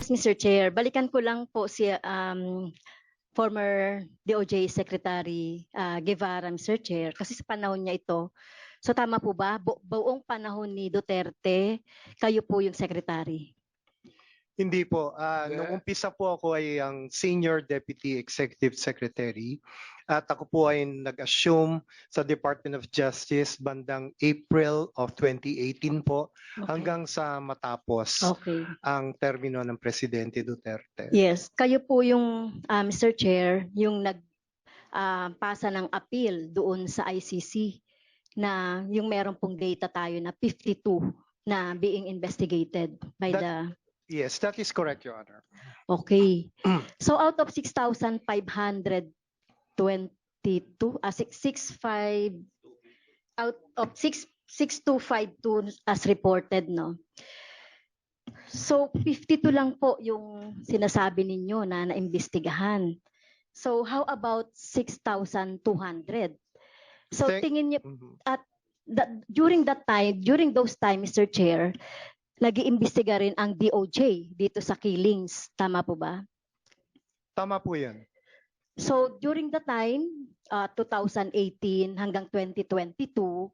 Yes, Mr. Chair. Balikan ko lang po si former DOJ Secretary Guevara, Mr. Chair, kasi sa panahon niya ito. So tama po ba? Buong panahon ni Duterte, kayo po yung secretary? Hindi po. Nung umpisa po ako ay ang Senior Deputy Executive Secretary at ako po ay nag-assume sa Department of Justice bandang April of 2018 po hanggang sa matapos ang termino ng Presidente Duterte. Yes, kayo po yung Mr. Chair, yung nagpasa ng appeal doon sa ICC na yung meron pong data tayo na 52 na being investigated by the... Yes, that is correct, Your Honor. Okay. So out of 6,522, 65 out of 6252 as reported, no? So 52 lang po yung sinasabi ninyo na naimbestigahan. So how about 6,200? So tingin niyo at during those time, Mr. Chair, nag-iimbestiga rin ang DOJ dito sa killings. Tama po ba? Tama po yan. So during the time, 2018 hanggang 2022,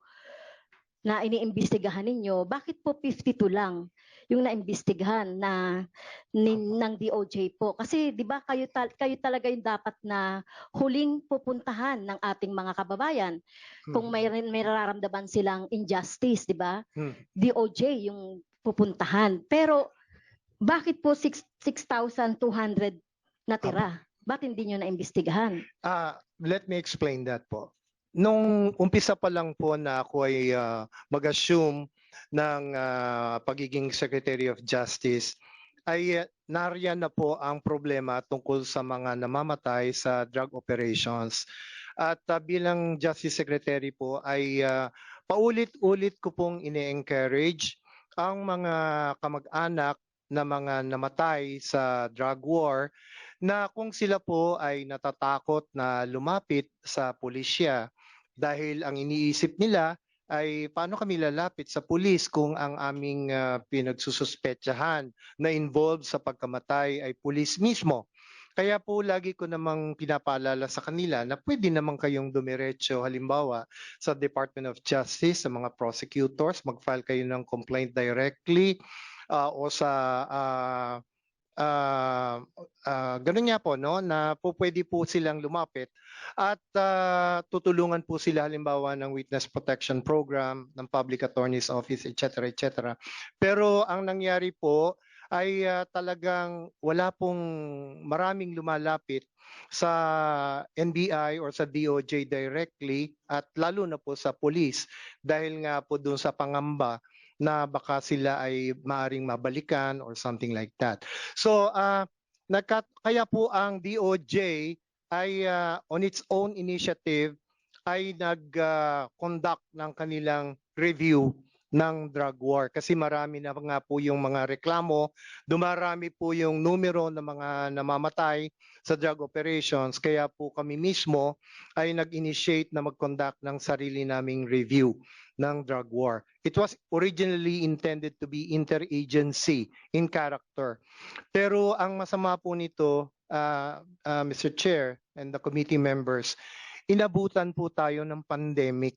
na iniimbestigahan ninyo, bakit po 52 lang yung naimbestigahan ng DOJ po? Kasi di ba kayo talaga yung dapat na huling pupuntahan ng ating mga kababayan. Kung may nararamdaman silang injustice, di ba? DOJ yung pupuntahan. Pero bakit po 6,200 natira? Bakit hindi nyo naimbestigahan? Let me explain that po. Nung umpisa pa lang po na ako ay mag-assume ng pagiging Secretary of Justice, ay nariyan na po ang problema tungkol sa mga namamatay sa drug operations. At bilang Justice Secretary po ay paulit-ulit ko pong ine-encourage ang mga kamag-anak na mga namatay sa drug war na kung sila po ay natatakot na lumapit sa pulisya dahil ang iniisip nila ay paano kami lalapit sa pulis kung ang aming pinagsususpetsahan na involved sa pagkamatay ay pulis mismo. Kaya po lagi ko namang pinapaalala sa kanila na pwede naman kayong dumiretso halimbawa sa Department of Justice, sa mga prosecutors, mag-file kayo ng complaint directly o sa ganun nga po, no, na po pwede po silang lumapit at tutulungan po sila halimbawa ng Witness Protection Program, ng Public Attorney's Office, etc. etc. Pero ang nangyari po ay talagang wala pong maraming lumalapit sa NBI or sa DOJ directly at lalo na po sa police dahil nga po doon sa pangamba na baka sila ay maaring mabalikan or something like that. So kaya po ang DOJ ay on its own initiative ay nag-conduct ng kanilang review ng drug war kasi marami na nga po yung mga reklamo, dumarami po yung numero ng mga namamatay sa drug operations kaya po kami mismo ay nag-initiate na mag-conduct ng sarili naming review ng drug war. It was originally intended to be interagency in character. Pero ang masama po nito, Mr. Chair and the committee members, inabutan po tayo ng pandemic.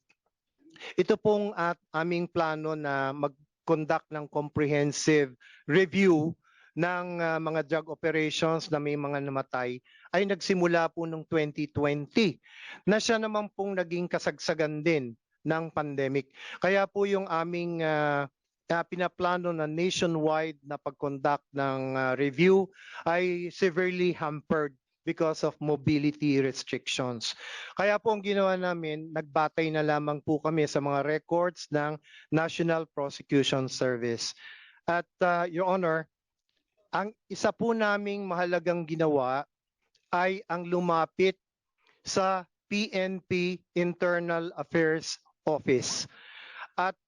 Ito pong aming plano na mag-conduct ng comprehensive review ng mga drug operations na may mga namatay ay nagsimula po noong 2020 na siya naman pong naging kasagsagan din ng pandemic. Kaya po yung aming pinaplano na nationwide na pag-conduct ng review ay severely hampered because of mobility restrictions. Kaya po ang ginawa namin, nagbatay na lamang po kami sa mga records ng National Prosecution Service. At Your Honor, ang isa po naming mahalagang ginawa ay ang lumapit sa PNP Internal Affairs Office. At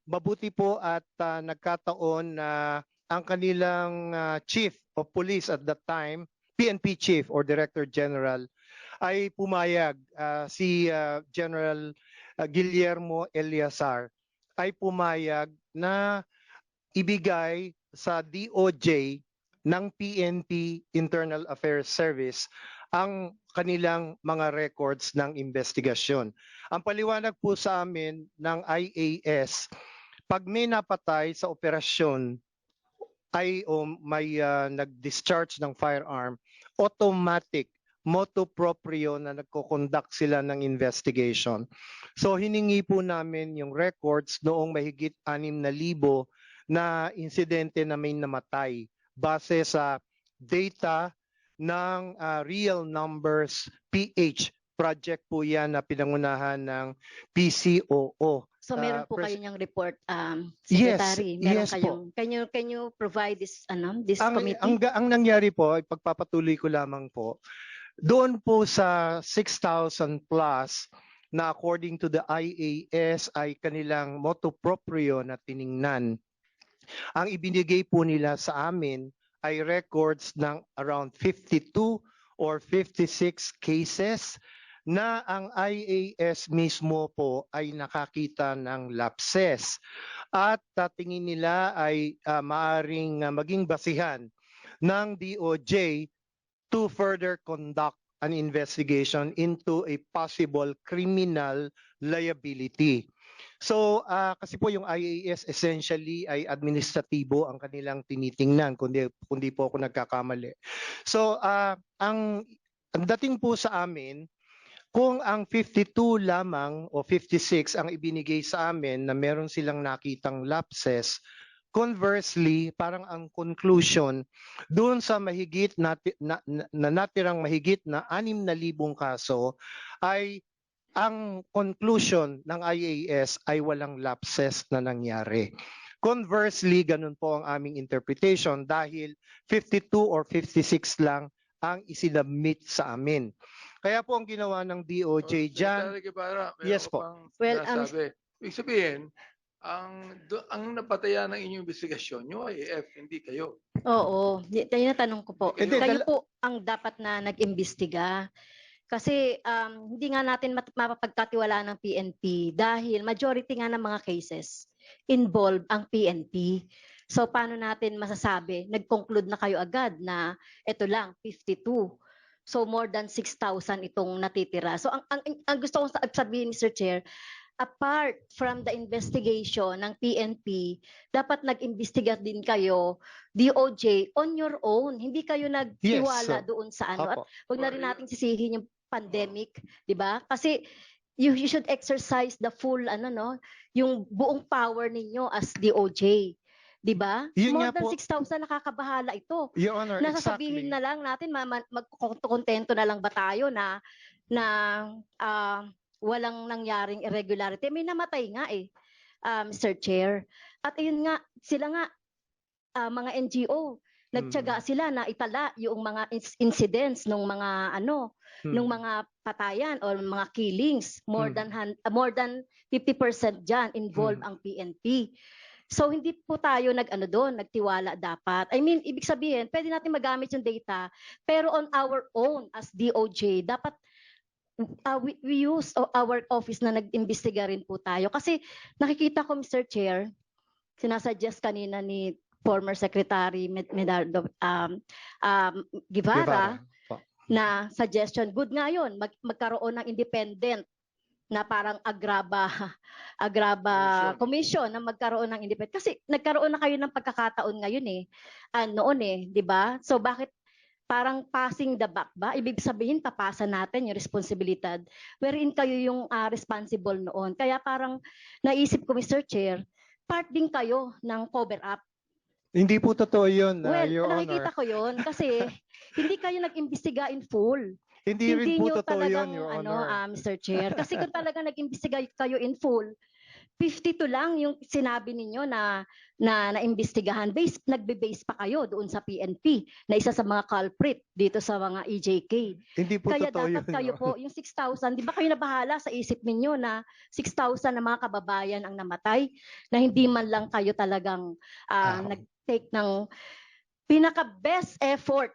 mabuti po at nagkataon na ang kanilang Chief of Police at that time, PNP Chief or Director General, ay pumayag, si General Guillermo Eleazar ay pumayag na ibigay sa DOJ ng PNP Internal Affairs Service ang kanilang mga records ng investigasyon. Ang paliwanag po sa amin ng IAS, pag may napatay sa operasyon ay o may nag-discharge ng firearm, automatic motu proprio na nagko-conduct sila ng investigation. So hiningi po namin yung records noong mahigit 6,000 na insidente na may namatay base sa data ng Real Numbers PH project po yan na pinangunahan ng PCOO. So meron po Pres- kayo niyang report, Yes, Secretary. Meron yes po. kayong, can you provide this committee? Ang nangyari po, pagpapatuloy ko lamang po, doon po sa 6,000 plus na according to the IAS ay kanilang motu proprio na tiningnan. Ang ibinigay po nila sa amin ay records ng around 52 or 56 cases na ang IAS mismo po ay nakakita ng lapses at tingin nila ay maaring maging basihan ng DOJ to further conduct an investigation into a possible criminal liability. So kasi po yung IAS essentially ay administratibo ang kanilang tinitingnan kundi po ako nagkakamali. So ang dating po sa amin, kung ang 52 lamang o 56 ang ibinigay sa amin na meron silang nakitang lapses, conversely, parang ang conclusion doon sa mahigit na natirang mahigit na 6,000 kaso ay ang conclusion ng IAS ay walang lapses na nangyari. Conversely, ganun po ang aming interpretation dahil 52 or 56 lang ang isinabmit sa amin. Kaya po ang ginawa ng DOJ dyan, Secretary Guevara, meron Yes ko po. pang Well, sinasabi. Ibig sabihin, ang napatayan ng inyong investigasyon, yung IAF, hindi kayo. Oo, tinatanong ko po. Hindi, Kayo dala- po ang dapat na nag-imbestiga. Kasi hindi nga natin mapapagkatiwalaan ng PNP dahil majority nga ng mga cases involve ang PNP. So paano natin masasabi? Nag-conclude na kayo agad na ito lang, 52. So more than 6,000 itong natitira. So ang gusto kong sabihin, Mr. Chair, apart from the investigation ng PNP, dapat nag-imbestiga din kayo, DOJ, on your own. Hindi kayo nagtiwala Yes, doon sa ano. At Opo. huwag na rin nating sisihin yung pandemic, di ba? Kasi you should exercise the full, yung buong power ninyo as DOJ. Di ba? Yun More nga than po. 6,000 nakakabahala ito. Your Honor, Nasasabihin exactly. na lang natin, magkontento na lang ba tayo na walang nangyaring irregularity. May namatay nga Mr. Chair. At ayun nga, sila nga, mga NGO, nagtiyaga sila na itala yung mga incidents ng mga nung mga patayan or mga killings. More than 50% diyan involved ang PNP. So hindi po tayo nagtiwala dapat. I mean, ibig sabihin, pwede natin magamit yung data, pero on our own as DOJ, dapat we use our office na nag-imbestiga rin po tayo. Kasi nakikita ko, Mr. Chair, sinasuggest kanina ni former Secretary Medardo Guevara Po. na suggestion, good nga yun, magkaroon ng independent na parang agraba commission na magkaroon ng independent. Kasi nagkaroon na kayo ng pagkakataon ngayon noon di ba? So bakit parang passing the buck ba? Ibig sabihin, papasa natin yung responsibilidad wherein kayo yung responsible noon. Kaya parang naisip ko, Mr. Chair, part din kayo ng cover-up. Hindi po totoo yun, Well, Your nakikita Honor. ko yun kasi hindi kayo nag-imbestiga in full. Hindi rin po nyo totoo talagang, yun, Your Honor. Mr. Chair. Kasi kung talagang nag-imbestiga kayo in full, 52 lang yung sinabi ninyo na naimbestigahan. Nagbe-base pa kayo doon sa PNP na isa sa mga culprit dito sa mga EJK. Hindi po Kaya totoo dapat yun. kayo Your po, yung 6,000, di ba kayo nabahala sa isip ninyo na 6,000 na mga kababayan ang namatay na hindi man lang kayo talagang nag-take ng pinaka-best effort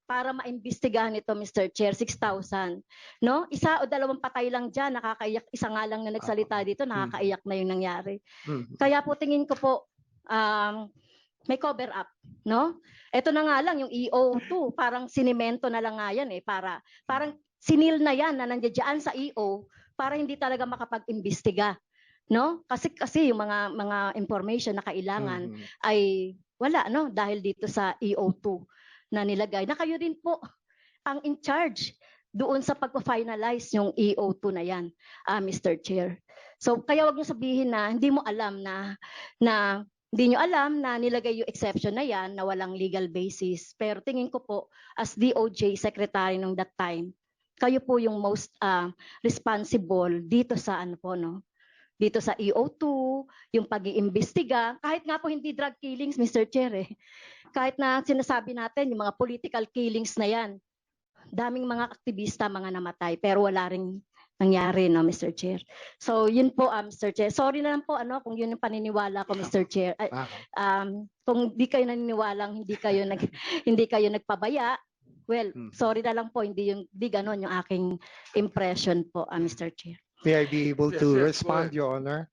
para maimbestigahan ito, Mr. Chair, 6,000. No? Isa o dalawang patay lang dyan, nakakaiyak. Isa nga lang na nagsalita dito, nakakaiyak na yung nangyari. Kaya po tingin ko po, may cover up, no? Ito na nga lang yung EO2, parang sinimento na lang nga yan eh, parang sinil na yan na nandiyan sa EO para hindi talaga makapag-imbestiga, no? Kasi yung mga information na kailangan Mhm. ay wala, no? Dahil dito sa EO2 na nilagay. Na kayo din po ang in charge doon sa pagpa-finalize yung EO2 na yan, Mr. Chair. So kaya wag niyo sabihin na hindi mo alam na hindi nyo alam na nilagay yung exception na yan na walang legal basis. Pero tingin ko po, as DOJ Secretary nung that time, kayo po yung most responsible dito sa ano po, no? Dito sa EO2, yung pag-iimbestiga, kahit nga po hindi drug killings, Mr. Chair, kahit na sinasabi natin yung mga political killings na yan, daming mga aktivista, mga namatay, pero wala ring nangyari, no, Mr. Chair. So, yun po, Mr. Chair. Sorry na lang po, kung yun yung paniniwala ko, Mr. Chair. Kung di kayo naniniwalang hindi kayo nagpabaya, well, sorry na lang po, hindi ganon yung aking impression po, Mr. Chair. May I be able Yes, to yes, go respond, ahead. Your Honor?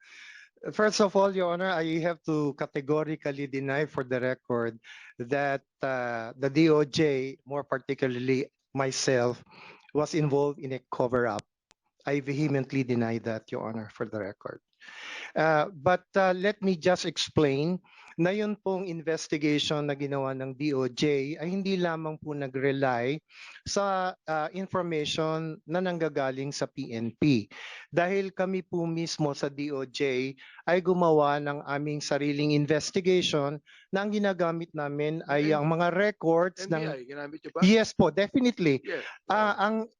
First of all, Your Honor, I have to categorically deny for the record that the DOJ, more particularly myself, was involved in a cover-up. I vehemently deny that, Your Honor, for the record. But let me just explain na yun pong investigation na ginawa ng DOJ ay hindi lamang po nag-rely sa information na nanggagaling sa PNP. Dahil kami po mismo sa DOJ ay gumawa ng aming sariling investigation na ang ginagamit namin ay ang mga records ng... NBI, ginamit niyo ba? Yes po, definitely. Yes.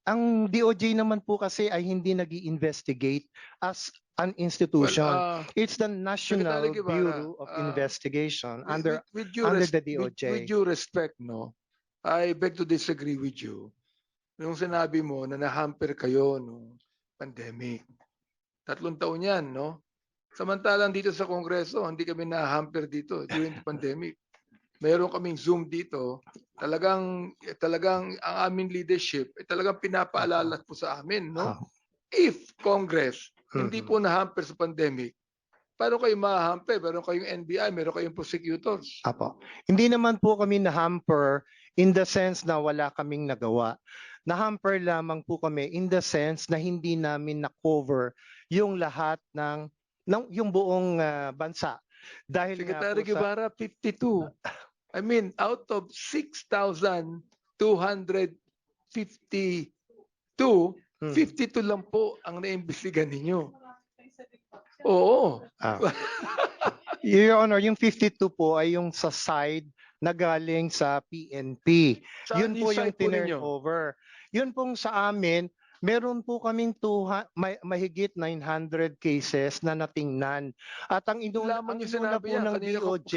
Ang DOJ naman po kasi ay hindi nag-i-investigate as an institution. It's the National Secretary Guevara, Bureau of Investigation under with the DOJ. With due respect, no, I beg to disagree with you. Yung sinabi mo na nahamper kayo nung pandemic. 3 taon yan, no? Samantalang dito sa Kongreso, hindi kami nahamper dito during the pandemic. Meron kaming Zoom dito. Talagang ang aming leadership ay talagang pinapaalala po sa amin, no? If Congress hindi po nahamper sa pandemic, paano kayo mahamper? Meron kayong NBI, meron kayong prosecutors. Apo. Hindi naman po kami na-hamper in the sense na wala kaming nagawa. Na-hamper lamang po kami in the sense na hindi namin na-cover yung lahat ng yung buong bansa. Dahil Secretary nga po Guevara, 52. I mean, out of 6,252, 52 lang po ang naimbestigan ninyo. Oo. Your Honor, yung 52 po ay yung sa side na galing sa PNP. Saan Yun po yung side po ninyo? turnover. Yun pong sa amin, meron po kaming mahigit 900 cases na natingnan. At ang inuna Lamang yung po sinabi yan. ng DOJ,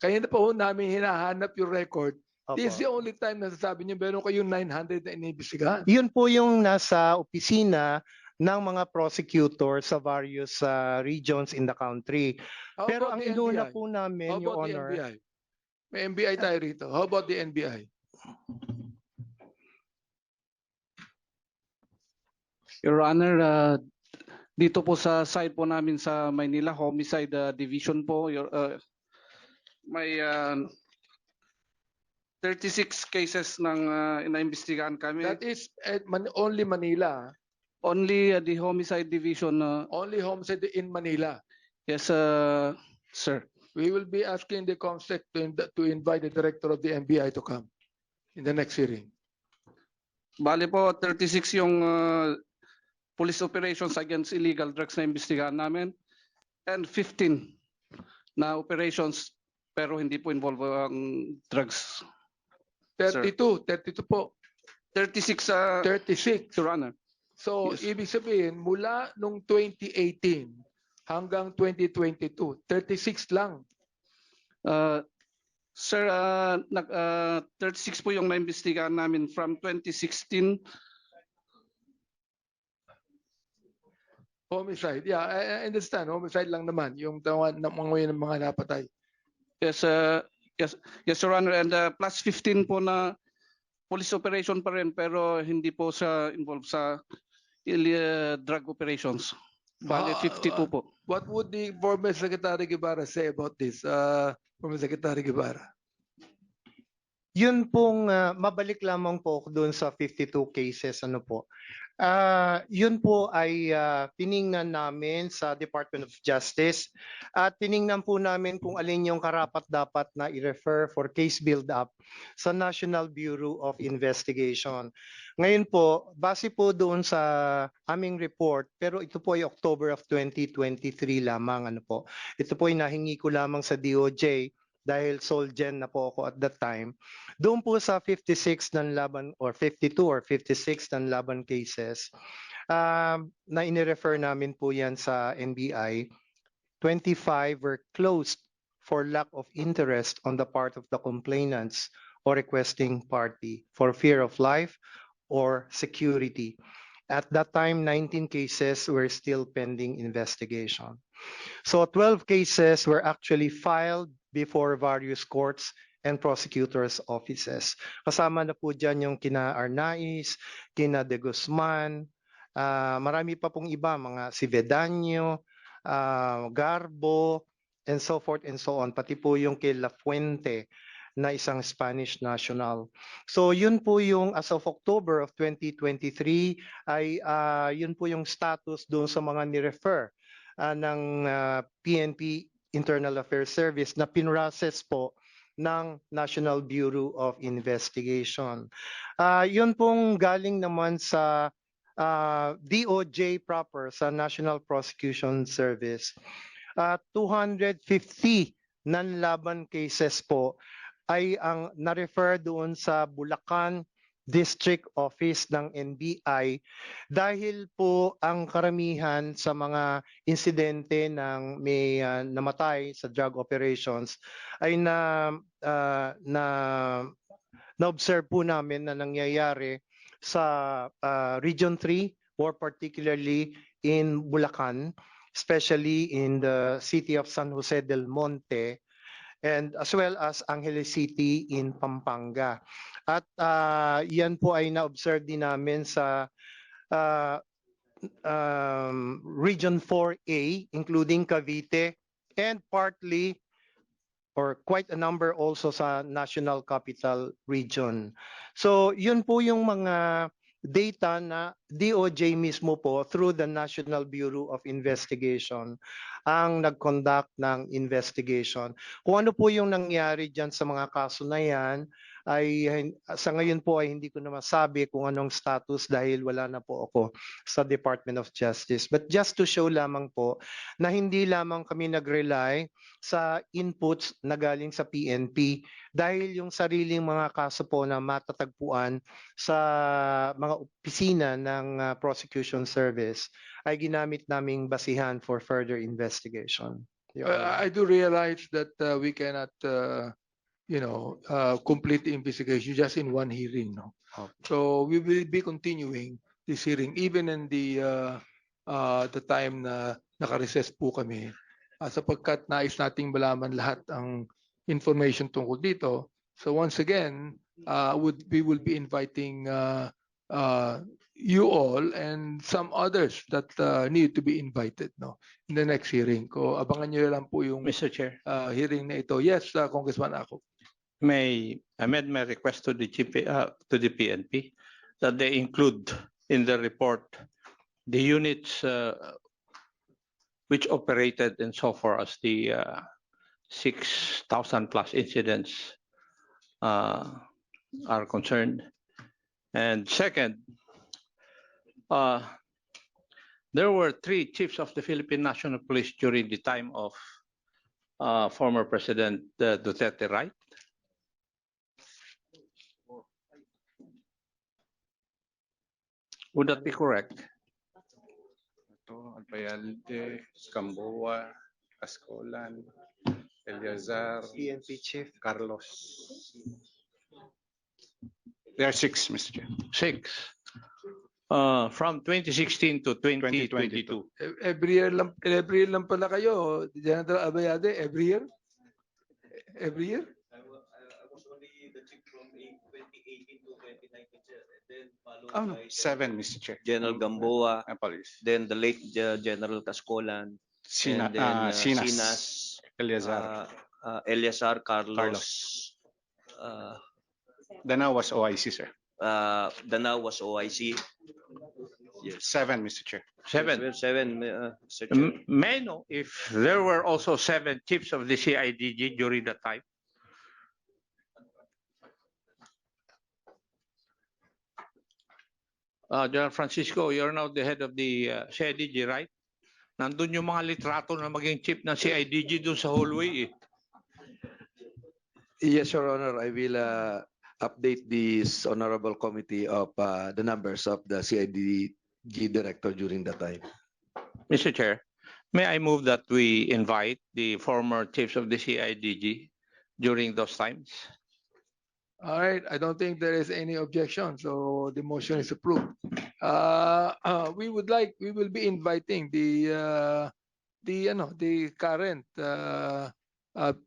Kanina pa ho namin hinahanap yung record. Opo. This is the only time na sasabi niyo meron kayong 900 na iniimbestigahan. yun po yung nasa opisina ng mga prosecutor sa various regions in the country. How Pero about ang the inuna NBI? po namin, How Your about the Honor, NBI? May NBI tayo rito. How about the NBI? Your Honor, dito po sa side po namin sa Maynila, Homicide Division po, may 36 cases ng inaimbestigahan kami. That is only Manila. Only the Homicide Division. Only homicide in Manila. Yes, sir. We will be asking the COMSEC to invite the director of the NBI to come in the next hearing. Bali po, 36 yung police operations against illegal drugs na imbestigahan namin and 15 na operations pero hindi po involve ang drugs. 32 po. 36, 36. Your Honor. So, Yes. ibig sabihin, mula nung 2018 hanggang 2022, 36 lang. Sir, 36 po yung naimbestigahan namin from 2016. Homicide. Yeah, I understand. Homicide lang naman. Yung mga napatay. Yes, yes, Your Honor. And plus 15 po na police operation pa rin pero hindi po sa involved sa drug operations. Bali 52 po. What would the former Secretary Guevara say about this, former Secretary Guevara? Yun pong mabalik lamang po ako doon sa 52 cases ano po. Yun po ay tiningnan namin sa Department of Justice at tiningnan po namin kung alin yung karapat-dapat na i-refer for case build-up sa National Bureau of Investigation. Ngayon po, base po doon sa aming report, pero ito po ay October of 2023 lamang ano po. Ito po ay nahingi ko lamang sa DOJ dahil sole gen na po ako at that time. Doon po sa 56 nanlaban or 52 or 56 nanlaban cases, na inirefer namin po yan sa NBI, 25 were closed for lack of interest on the part of the complainants or requesting party for fear of life or security. At that time, 19 cases were still pending investigation. So 12 cases were actually filed before various courts and prosecutors' offices. Kasama na po dyan yung kina Arnaiz, kina De Guzman, marami pa pong iba, mga si Vedaño, Garbo, and so forth and so on. Pati po yung kay La Fuente na isang Spanish national. So yun po yung as of October of 2023 ay yun po yung status doon sa mga ni-refer ng PNP Internal Affairs Service na pinrocess po ng National Bureau of Investigation. Yun pong galing naman sa DOJ proper, sa National Prosecution Service. 250 nanlaban cases po ay ang na-refer doon sa Bulacan District Office ng NBI dahil po ang karamihan sa mga insidente ng may namatay sa drug operations ay na-observe po namin na nangyayari sa Region 3, more particularly in Bulacan, especially in the city of San Jose del Monte, and as well as Angeles City in Pampanga. At yan po ay na-observe din namin sa Region 4A, including Cavite, and partly or quite a number also sa National Capital Region. So yun po yung mga data na DOJ mismo po through the National Bureau of Investigation ang nag-conduct ng investigation. Kung ano po yung nangyari dyan sa mga kaso na yan, ay sa ngayon po ay hindi ko na masabi kung anong status dahil wala na po ako sa Department of Justice. But just to show lamang po na hindi lamang kami nag-rely sa inputs na galing sa PNP dahil yung sariling mga kaso po na matatagpuan sa mga opisina ng prosecution service ay ginamit naming basihan for further investigation. I do realize that we cannot, complete the investigation just in one hearing. No? So we will be continuing this hearing even in the time na naka-recess po kami sapagkat nais nating malaman lahat ang information tungkol dito. So once again, we will be inviting you all and some others that need to be invited in the next hearing. Ko abangan niyo lang po yung Mr. Chair, hearing na ito. Yes, Congressman Ako. may amend my request to the PNP that they include in the report the units which operated and so far as the 6,000 plus incidents are concerned. And second, there were 3 chiefs of the Philippine National Police during the time of former President Duterte, right? Would that be correct? Ito, Alpayalde, Gamboa, Ascolan, Eleazar, PNP chief. Carlos. There are 6, Mr. Chair. 6. From 2016 to 2022. Every year lang pala kayo, General Abayade, every year? Every year? I was only the chief from 2018 to 2019, sir. And then followed Oh, no, by 7, Mr. Chair. General Gamboa, Apologies. then the late General Cascolan, Sina, and then Sinas. Sinas, Eleazar. Eleazar, Carlos. Danao was OIC, sir. Danao was OIC. Yes. 7, Mr. Chair. Seven. Seven, Mr. Chair. May I know if there were also 7 chiefs of the CIDG during that time? General Francisco, you're now the head of the CIDG, right? Nandun yung mga litrato na maging chief ng CIDG dun sa hallway eh. Yes, Your Honor. I will update this honorable committee of the numbers of the CIDG director during that time. Mr. Chair, may I move that we invite the former chiefs of the CIDG during those times? All right, I don't think there is any objection, so the motion is approved. We will be inviting the current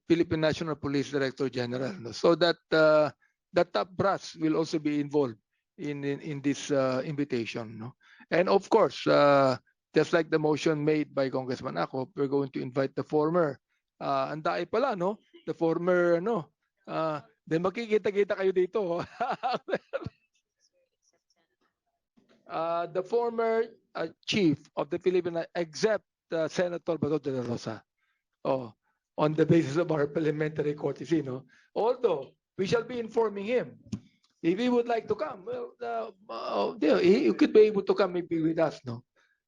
Philippine National Police Director General, no, so that the top brass will also be involved in this invitation, no? And of course, just like the motion made by Congressman Ako, we're going to invite the former, andaay pala, no? The former, then makikita-kita kayo dito. The former chief of the Philippine, except Senator Bato de la Rosa, on the basis of our parliamentary courtesy, no? Although we shall be informing him if he would like to come. Well, he could be able to come maybe with us, no?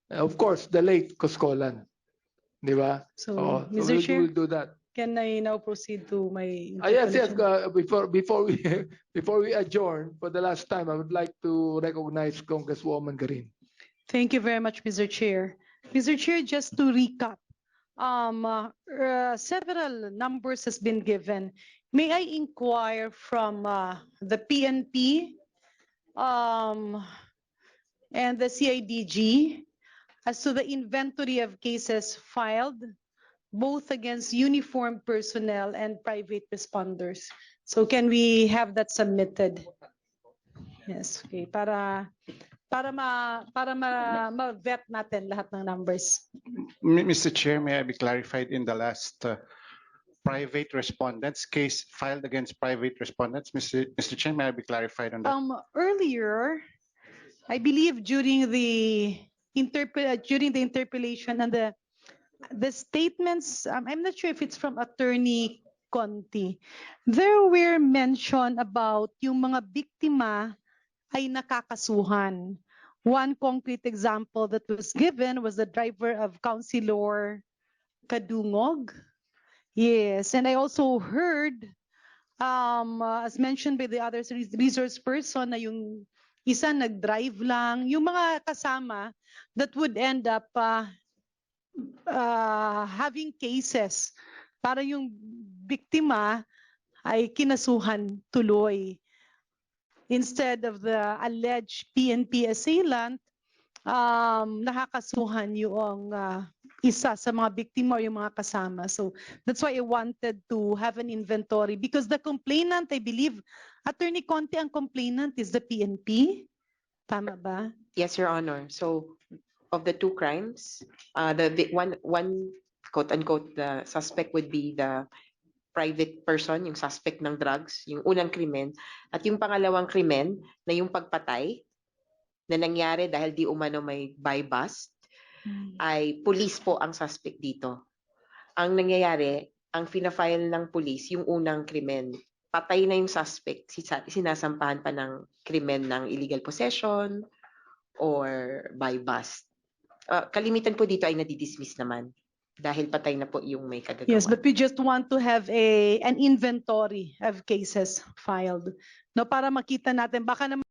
Of course, the late Coscolan, di ba? So, So Mr. Chair, we'll do that. can I now proceed to my Yes. interpellation? Before we adjourn for the last time, I would like to recognize Congresswoman Garin. Thank you very much, Mr. Chair. Mr. Chair, just to recap, several numbers has been given. May I inquire from the PNP and the CIDG as to the inventory of cases filed both against uniformed personnel and private responders. So can we have that submitted? Yes, okay. Para ma-vet natin lahat ng numbers. Mr. Chair, may I be clarified in the last private respondents case filed against private respondents? Mr. Chair, may I be clarified on that? Earlier, I believe during the interpellation and the statements, I'm not sure if it's from Attorney Conti, there were mention about yung mga biktima ay nakakasuhan. One concrete example that was given was the driver of Councilor Kadungog. Yes, and I also heard, as mentioned by the other resource person, na yung isa nag-drive lang, yung mga kasama that would end up having cases para yung biktima ay kinasuhan tuloy. Instead of the alleged PNP assailant, nakakasuhan yung isa sa mga biktima o yung mga kasama. So that's why I wanted to have an inventory because the complainant, I believe, Attorney Conti, ang complainant is the PNP. Tama ba? Yes, Your Honor. So of the two crimes, the one quote unquote the suspect would be the private person, yung suspect ng drugs, yung unang krimen, at yung pangalawang krimen na yung pagpatay na nangyari dahil di umano may buy bust, ay police po ang suspect dito. Ang nangyayari, ang fina-file ng police yung unang krimen, patay na yung suspect, sinasampahan pa ng krimen ng illegal possession or buy bust. Kalimitan po dito ay nadidismiss naman dahil patay na po yung may kagagawa. Yes, but we just want to have an inventory of cases filed. No, para makita natin baka naman